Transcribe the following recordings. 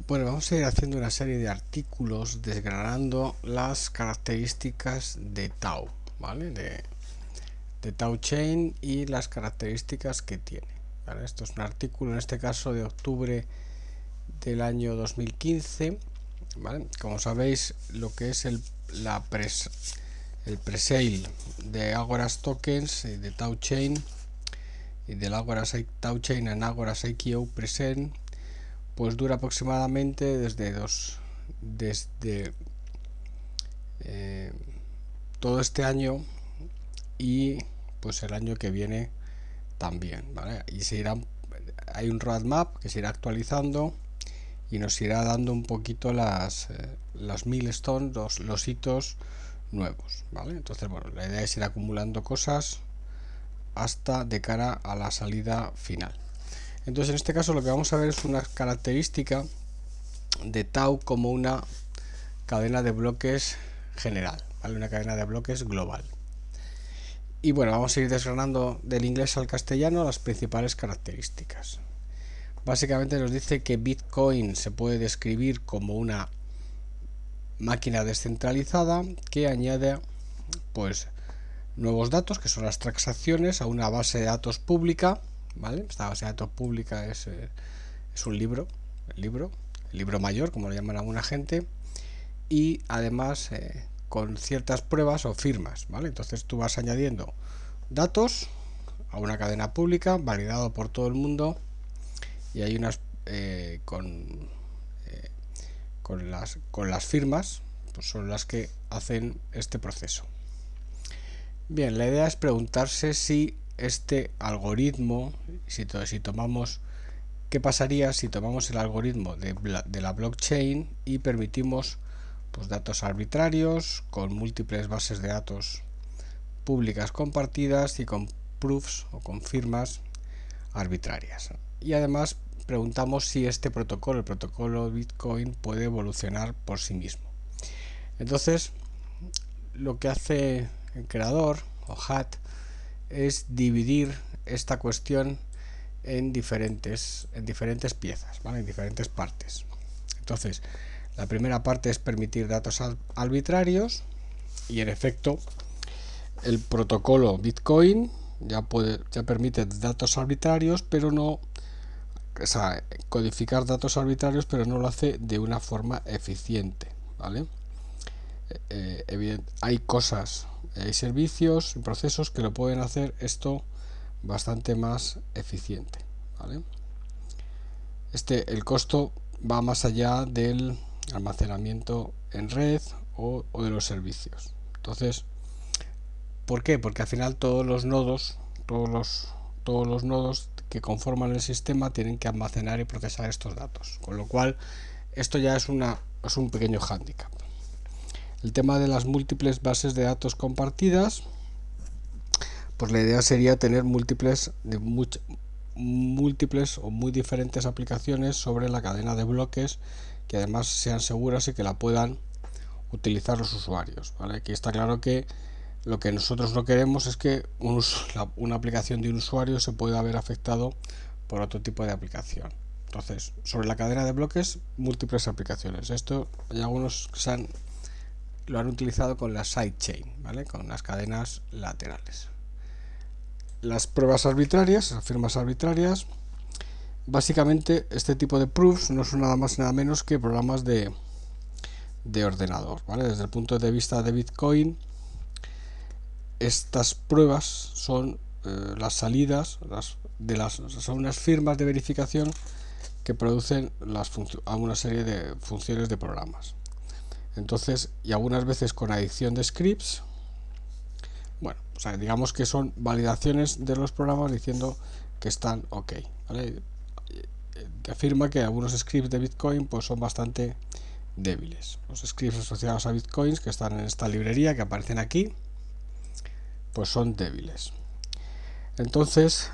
Bueno, vamos a ir haciendo una serie de artículos desgranando las características de Tau, ¿vale? De Tau Chain y las características que tiene, ¿vale? Esto es un artículo, en este caso, de octubre del año 2015, ¿vale? Como sabéis, lo que es el presale de Agoras Tokens y de Tau Chain y del Agoras Tau Chain en Agoras ICO Present, pues dura aproximadamente desde todo este año y pues el año que viene también, ¿vale? Y hay un roadmap que se irá actualizando y nos irá dando un poquito las milestones, los hitos nuevos, ¿vale? Entonces, bueno, la idea es ir acumulando cosas hasta de cara a la salida final. Entonces, en este caso lo que vamos a ver es una característica de Tau como una cadena de bloques general, ¿vale? Una cadena de bloques global. Y bueno, vamos a ir desgranando del inglés al castellano las principales características. Básicamente nos dice que Bitcoin se puede describir como una máquina descentralizada que añade pues nuevos datos, que son las transacciones, a una base de datos pública, ¿vale? Esta base de datos pública es un libro, el libro mayor, como lo llaman alguna gente, y además con ciertas pruebas o firmas, ¿vale? Entonces tú vas añadiendo datos a una cadena pública validado por todo el mundo y hay unas con las firmas, pues son las que hacen este proceso. Bien, la idea es preguntarse si este algoritmo, si tomamos, ¿qué pasaría si tomamos el algoritmo de la blockchain y permitimos pues datos arbitrarios con múltiples bases de datos públicas compartidas y con proofs o con firmas arbitrarias? Y además preguntamos si este protocolo, el protocolo Bitcoin, puede evolucionar por sí mismo. Entonces, lo que hace el creador o HAT es dividir esta cuestión en diferentes piezas, ¿vale? En diferentes partes. Entonces, la primera parte es permitir datos arbitrarios y en efecto el protocolo Bitcoin ya permite datos arbitrarios, pero no, o sea, codificar datos arbitrarios, pero no lo hace de una forma eficiente, ¿vale? Hay cosas, hay servicios y procesos que lo pueden hacer esto bastante más eficiente, ¿vale? El costo va más allá del almacenamiento en red o de los servicios. Entonces, ¿por qué? Porque al final todos los nodos que conforman el sistema tienen que almacenar y procesar estos datos, con lo cual esto ya es un pequeño hándicap. El tema de las múltiples bases de datos compartidas, pues la idea sería tener múltiples o muy diferentes aplicaciones sobre la cadena de bloques que además sean seguras y que la puedan utilizar los usuarios, ¿vale? Aquí está claro que lo que nosotros no queremos es que una aplicación de un usuario se pueda ver afectado por otro tipo de aplicación. Entonces, sobre la cadena de bloques, múltiples aplicaciones. Esto hay algunos que lo han utilizado con la sidechain, ¿vale? Con las cadenas laterales. Las pruebas arbitrarias, las firmas arbitrarias, básicamente este tipo de proofs no son nada más y nada menos que programas de ordenador, ¿vale? Desde el punto de vista de Bitcoin, estas pruebas son las salidas son unas firmas de verificación que producen a una serie de funciones de programas. Entonces, y algunas veces con adición de scripts, bueno, o sea, digamos que son validaciones de los programas diciendo que están ok, ¿vale? Que afirma que algunos scripts de Bitcoin pues son bastante débiles. Los scripts asociados a Bitcoins que están en esta librería que aparecen aquí pues son débiles. Entonces,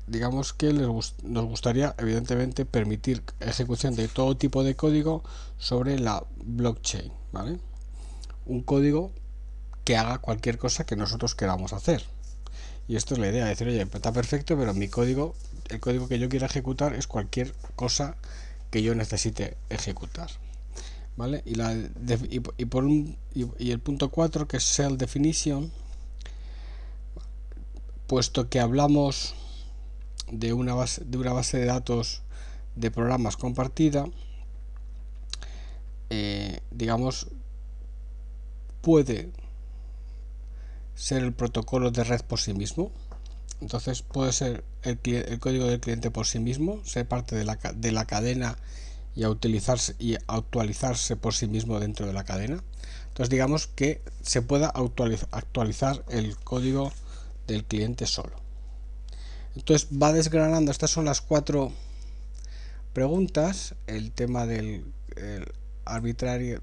digamos que nos gustaría evidentemente permitir ejecución de todo tipo de código sobre la blockchain, ¿vale? Un código que haga cualquier cosa que nosotros queramos hacer. Y esto es la idea, decir, oye, está perfecto, pero el código que yo quiera ejecutar es cualquier cosa que yo necesite ejecutar, ¿vale? Y el punto 4, que es Cell Definition, puesto que hablamos de una base de datos de programas compartida, digamos, puede ser el protocolo de red por sí mismo. Entonces puede ser el código del cliente por sí mismo, ser parte de la cadena y actualizarse por sí mismo dentro de la cadena. Entonces digamos que se pueda actualizar el código del cliente solo. Entonces va desgranando, estas son las 4 preguntas: el tema del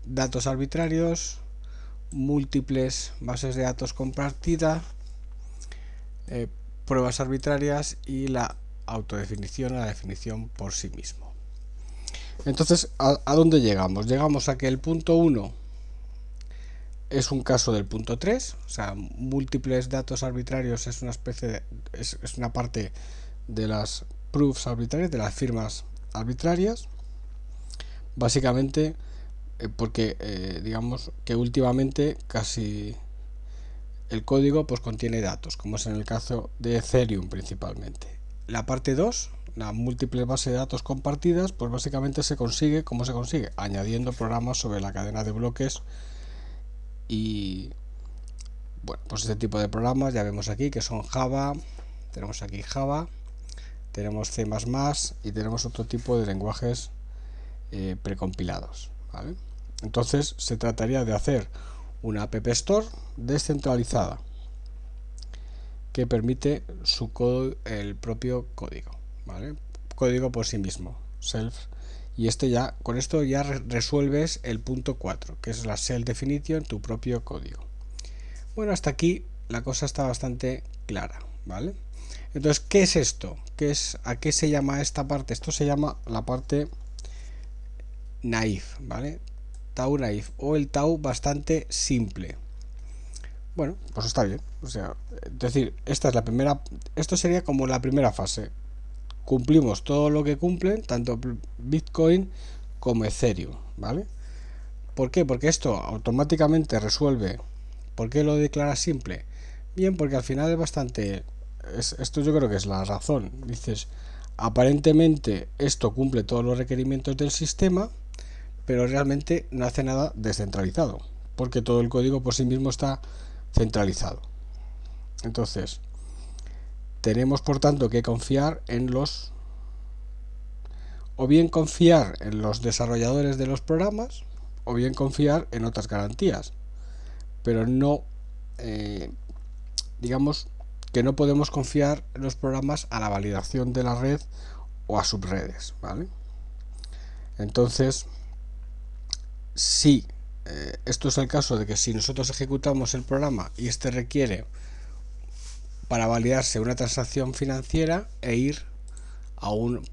datos arbitrarios, múltiples bases de datos compartida, pruebas arbitrarias y la autodefinición o la definición por sí mismo. Entonces, ¿a dónde llegamos? Llegamos a que el punto 1 es un caso del punto 3, o sea, múltiples datos arbitrarios es una especie de, es una parte de las proofs arbitrarias, de las firmas arbitrarias, básicamente porque digamos que últimamente casi el código pues contiene datos, como es en el caso de Ethereum principalmente. La parte 2, la múltiple base de datos compartidas, pues básicamente se consigue, ¿cómo se consigue? Añadiendo programas sobre la cadena de bloques. Y bueno, pues este tipo de programas ya vemos aquí que son Java, tenemos aquí Java, tenemos C++ y tenemos otro tipo de lenguajes precompilados, ¿vale? Entonces se trataría de hacer una App Store descentralizada que permite el propio código, ¿vale? Código por sí mismo, self. Y con esto ya resuelves el punto 4, que es la Self Definition, tu propio código. Bueno, hasta aquí la cosa está bastante clara, ¿vale? Entonces, ¿qué es esto? ¿A qué se llama esta parte? Esto se llama la parte naive, ¿vale? Tau naive, o el tau bastante simple. Bueno, pues está bien. O sea, es decir, esto sería como la primera fase. Cumplimos todo lo que cumplen tanto Bitcoin como Ethereum, ¿vale? ¿Por qué? Porque esto automáticamente resuelve. ¿Por qué lo declara simple? Bien, porque al final es bastante... esto yo creo que es la razón. Dices, aparentemente esto cumple todos los requerimientos del sistema, pero realmente no hace nada descentralizado, porque todo el código por sí mismo está centralizado. Entonces, tenemos por tanto que confiar en o bien confiar en los desarrolladores de los programas, o bien confiar en otras garantías, pero no, digamos que no podemos confiar en los programas a la validación de la red o a subredes, ¿vale? Entonces, sí, esto es el caso de que si nosotros ejecutamos el programa y este requiere para validarse una transacción financiera e ir a un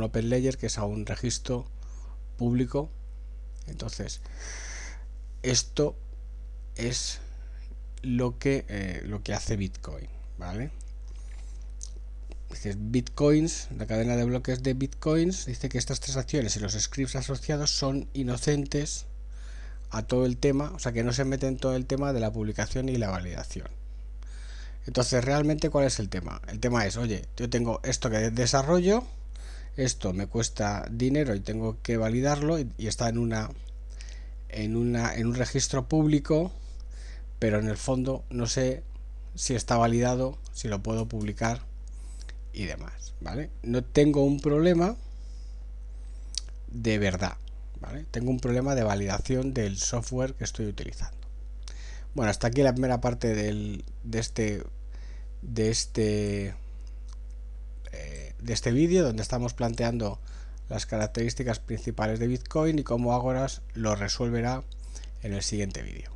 Open Ledger, que es a un registro público. Entonces, esto es lo que hace Bitcoin, ¿vale? Dice Bitcoins, la cadena de bloques de Bitcoins, dice que estas transacciones y los scripts asociados son inocentes a todo el tema, o sea que no se mete en todo el tema de la publicación y la validación. Entonces, realmente, ¿cuál es el tema? El tema es, oye, yo tengo esto que desarrollo, esto me cuesta dinero y tengo que validarlo y está en un registro público, pero en el fondo no sé si está validado, si lo puedo publicar y demás, ¿vale? No tengo un problema de verdad, ¿vale? Tengo un problema de validación del software que estoy utilizando. Bueno, hasta aquí la primera parte de este vídeo, donde estamos planteando las características principales de Bitcoin y cómo Agorast lo resolverá en el siguiente vídeo.